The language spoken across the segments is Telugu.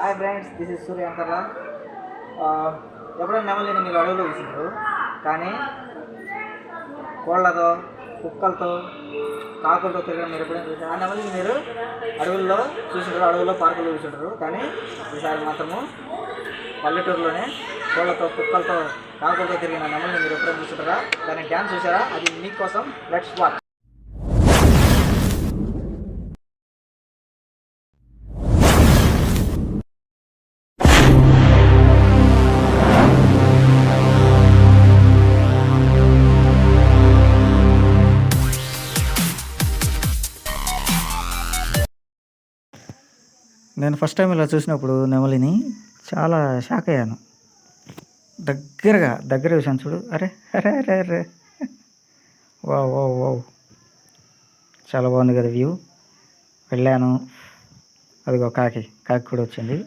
హాయ్ ఫ్రెండ్స్, దిస్ ఇస్ సూర్యాంకర్ల. ఎప్పుడైనా నెమలిని మీరు అడవిలో చూసింటారు, కానీ కోళ్ళతో, కుక్కలతో, కాకులతో తిరగడం మీరు ఎప్పుడైనా చూసారు? ఆ నెమలిని మీరు అడవుల్లో చూసింటారు, అడవుల్లో పార్కుల్లో చూసింటారు. కానీ ఈసారి మాత్రము పల్లెటూరులోనే కోళ్ళతో, కుక్కలతో, కాకులతో తిరిగిన నెమలిని మీరు ఎప్పుడైనా చూసింటారా? దాని డ్యాన్స్ చూసారా? అది మీకోసం. Let's watch. నేను ఫస్ట్ టైం ఇలా చూసినప్పుడు నెమలిని చాలా షాక్ అయ్యాను. దగ్గర చూసాను చూడు. అరే అరే అరే అరే, వావ్ వావ్ వావ్, చాలా బాగుంది కదా వ్యూ. వెళ్ళాను, అదిగో కాకి కూడా వచ్చింది,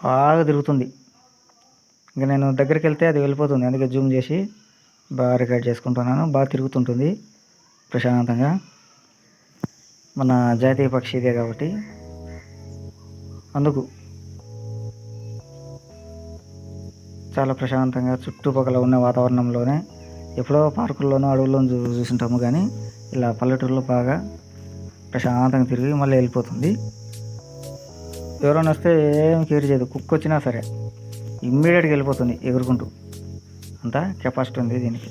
బాగా తిరుగుతుంది. ఇంకా నేను దగ్గరికి వెళ్తే అది వెళ్ళిపోతుంది, అందుకే జూమ్ చేసి బాగా రికార్డ్ చేసుకుంటున్నాను. బాగా తిరుగుతుంటుంది ప్రశాంతంగా. మన జాతీయ పక్షి ఇదే కాబట్టి అందుకు చాలా ప్రశాంతంగా చుట్టుపక్కల ఉన్న వాతావరణంలోనే, ఎప్పుడో పార్కుల్లోనూ అడవుల్లోనూ చూసింటాము, కానీ ఇలా పల్లెటూరులో బాగా ప్రశాంతంగా తిరిగి మళ్ళీ వెళ్ళిపోతుంది. ఎవరైనా వస్తే ఏం కేర్ చేయదు, కుక్క వచ్చినా సరే ఇమ్మీడియట్గా వెళ్ళిపోతుంది ఎగురుకుంటూ. అంత కెపాసిటీ ఉంది దీనికి.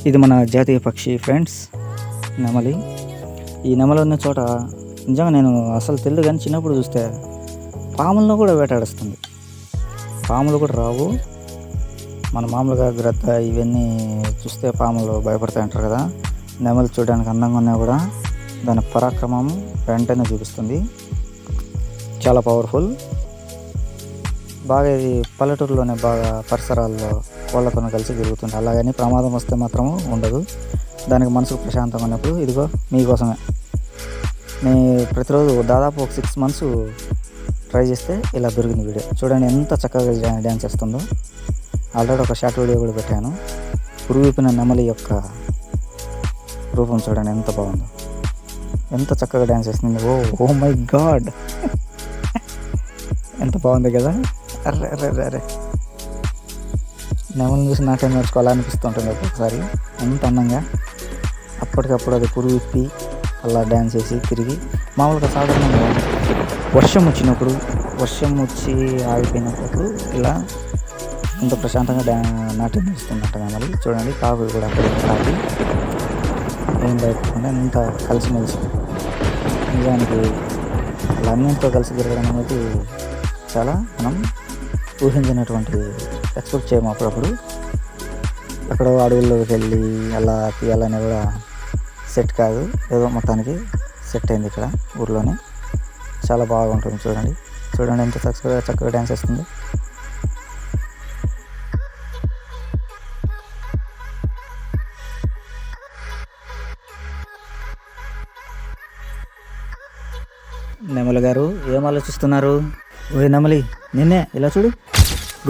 ఇది మన జాతీయ పక్షి ఫ్రెండ్స్, నెమలి. ఈ నెమలి ఉన్న చోట నిజంగా నేను అసలు తెలియదు, కానీ చిన్నప్పుడు చూస్తే పాములను కూడా వేటాడేస్తుంది. పాములు కూడా రావు. మన మామూలుగా గ్రద్ద ఇవన్నీ చూస్తే పాములు భయపడతాయి అంటారు కదా. నెమలి చూడడానికి అందంగా ఉన్నా కూడా దాని పరాక్రమం వెంటనే చూపిస్తుంది. చాలా పవర్ఫుల్. బాగా ఇది పల్లెటూరులోనే బాగా పరిసరాల్లో కోళ్ళతో కలిసి తిరుగుతుంది. అలాగని ప్రమాదం వస్తే మాత్రము ఉండదు. దానికి మనసుకు ప్రశాంతంగా ఉన్నప్పుడు ఇదిగో మీకోసమే. నేను ప్రతిరోజు దాదాపు ఒక 6 months ట్రై చేస్తే ఇలా దొరికింది వీడియో. చూడండి ఎంత చక్కగా డ్యాన్స్ చేస్తుందో. ఆల్రెడీ ఒక షార్ట్ వీడియో కూడా పెట్టాను. పురువిపిన నెమలి యొక్క రూపం చూడండి ఎంత బాగుందో, ఎంత చక్కగా డ్యాన్స్ చేస్తుంది. ఓ మై గాడ్, ఎంత బాగుంది కదా. అర్రే అర్రే అరే, నెమలిని చూసి నాకే నేర్చుకోవాలనిపిస్తుంటుంది ఒక్కొక్కసారి. ఎంత అందంగా ఆ అప్పటికప్పుడు అది పురుగు విప్పి అలా డ్యాన్స్ వేసి తిరిగి మామూలుగా సాధారణంగా వర్షం వచ్చినప్పుడు వర్షం వచ్చి ఆగిపోయినప్పుడు ఇలా ఇంత ప్రశాంతంగా నాట్యం చేస్తుందంట నెమలి. చూడండి కాకు కూడా అక్కడ కాకి ఏం భయపడకుండా ఇంత కలిసిమెలిసి. నిజానికి అలా అన్నింటితో కలిసి తిరగడం అనేది చాలా మనం ఊహించినటువంటి ఎక్స్పెక్ట్ చేయము. అప్పుడప్పుడు అక్కడ అడవుల్లోకి వెళ్ళి అలా తీయాలని కూడా సెట్ కాదు, ఏదో మొత్తానికి సెట్ అయింది ఇక్కడ ఊర్లోనే. చాలా బాగుంటుంది. చూడండి చూడండి ఎంత చక్కగా డ్యాన్స్ వేస్తుంది. నెమలి గారు ఏం ఆలోచిస్తున్నారు? ఓ నెమలి నిన్నే, ఇలా చూడు.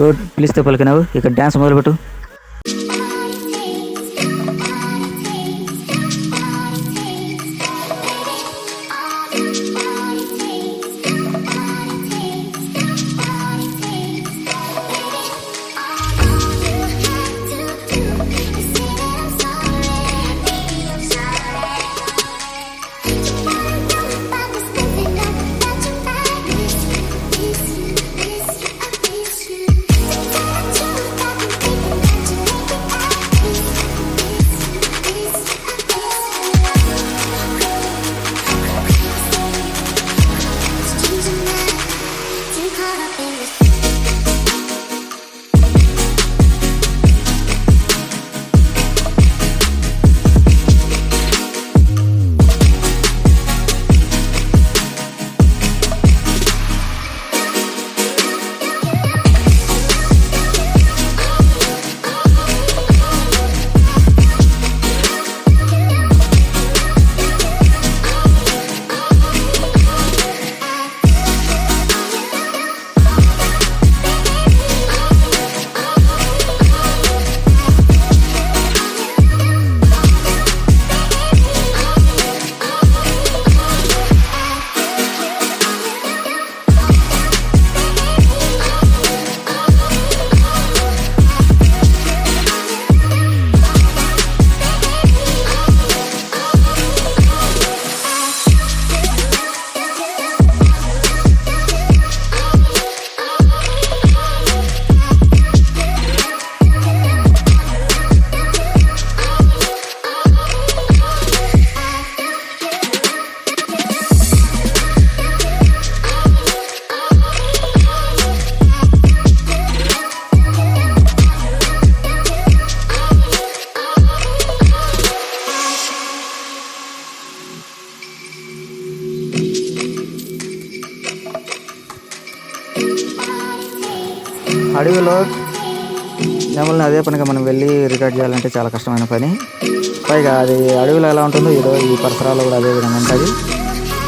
గుడ్, పిలిస్తే పలికినావు. ఇక్కడ డ్యాన్స్ మొదలుపెట్టు. అడవిలో నెమలిని అదే పనిగా మనం వెళ్ళి రికార్డ్ చేయాలంటే చాలా కష్టమైన పని. పైగా అది అడవిలో ఎలా ఉంటుందో ఏదో ఈ పరిసరాల్లో కూడా అదే విధంగా ఉంటుంది.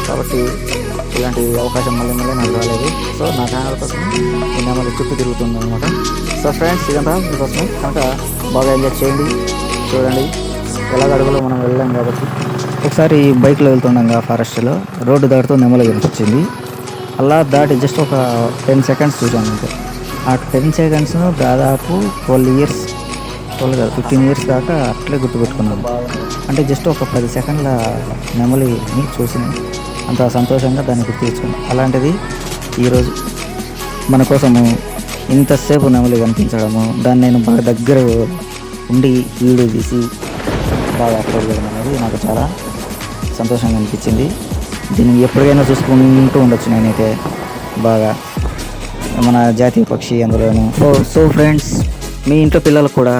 కాబట్టి ఇలాంటి అవకాశం మళ్ళీ నాకు రాలేదు. సో నా ఛానల్ కోసం ఈ నెమలి చుట్టూ తిరుగుతుంది అనమాట. సో ఫ్రెండ్స్, ఇదంతా మీకోసం కనుక బాగా ఎంజాయ్ చేయండి. చూడండి ఎలాగ అడవిలో మనం వెళ్ళాం కాబట్టి. ఒకసారి బైక్లో వెళ్తుండగా ఫారెస్ట్లో రోడ్డు దాటుతూ నెమలి కనిపించింది. అలా దాటి జస్ట్ ఒక 10 సెకండ్స్ చూసాను అంతే. ఆ 10 సెకండ్స్ దాదాపు 12 ఇయర్స్, 12 కాదు 15 ఇయర్స్ దాకా అట్లే గుర్తుపెట్టుకున్నాను. అంటే జస్ట్ ఒక 10 సెకండ్ల నెమలిని చూసిన అంత సంతోషంగా దాన్ని గుర్తు తెచ్చుకున్నాను. అలాంటిది ఈరోజు మన కోసము ఇంతసేపు నెమలి కనిపించడము, దాన్ని నేను బాగా దగ్గర ఉండి వీడియో తీసి బాగా అప్లోడ్ చేయడం అనేది నాకు చాలా సంతోషంగా అనిపించింది. దీన్ని ఎప్పటికైనా చూసుకుంటూ ఉండొచ్చు నేనైతే. బాగా మన జాతీయ పక్షి అందులోను. సో ఫ్రెండ్స్, మీ ఇంట్లో పిల్లలకు కూడా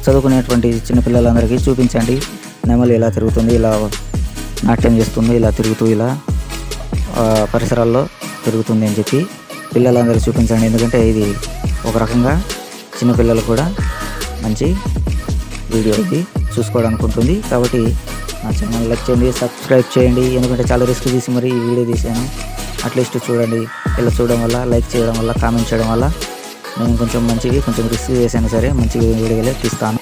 చదువుకునేటువంటి చిన్న పిల్లలందరికీ చూపించండి. నెమలి ఇలా తిరుగుతుంది, ఇలా నాట్యం చేస్తుంది, ఇలా తిరుగుతూ ఇలా పరిసరాల్లో తిరుగుతుంది అని చెప్పి పిల్లలందరికీ చూపించండి. ఎందుకంటే ఇది ఒక రకంగా చిన్నపిల్లలు కూడా మంచి వీడియో ఇది చూసుకోవడానికి ఉంటుంది. కాబట్టి నా ఛానల్ లైక్ చేయండి, సబ్స్క్రైబ్ చేయండి. ఎందుకంటే చాలా రిస్క్ తీసి మరి ఈ వీడియో తీసాను. అట్లీస్ట్ చూడండి. ఇలా చూడడం వల్ల, లైక్ చేయడం వల్ల, కామెంట్ చేయడం వల్ల నేను కొంచెం మంచిగా కొంచెం రిస్క్ చేసినా సరే మంచిగా వీడియోలే తీస్తాను.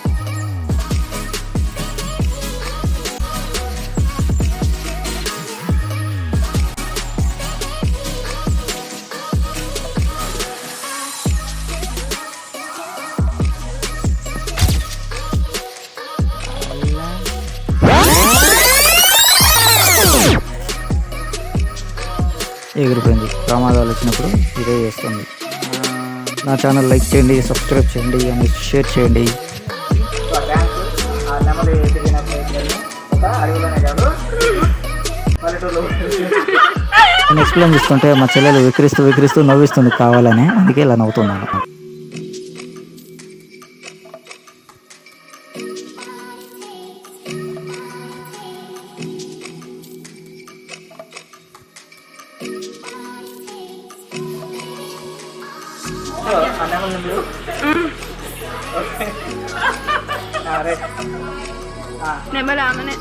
ఎగిరిపోయింది. ప్రమాదాలు వచ్చినప్పుడు ఇదే చేస్తుంది. నా ఛానల్ లైక్ చేయండి, సబ్స్క్రైబ్ చేయండి అండ్ షేర్ చేయండి. సో ఆ ట్యాంక్ ఆ నెమలి తిరిగిన ప్లేస్లో ఒక అడవిలోనే కాదు పల్లెటూరులో నేను ఎక్స్ప్లెయిన్ చేస్తుంటే మా చెల్లెలు వికరిస్తూ నవ్విస్తుంది కావాలని, అందుకే ఇలా నవ్వుతున్నాను. సో ఆ నెమలి మీరు రైట్ నెమలి ఆమెనే.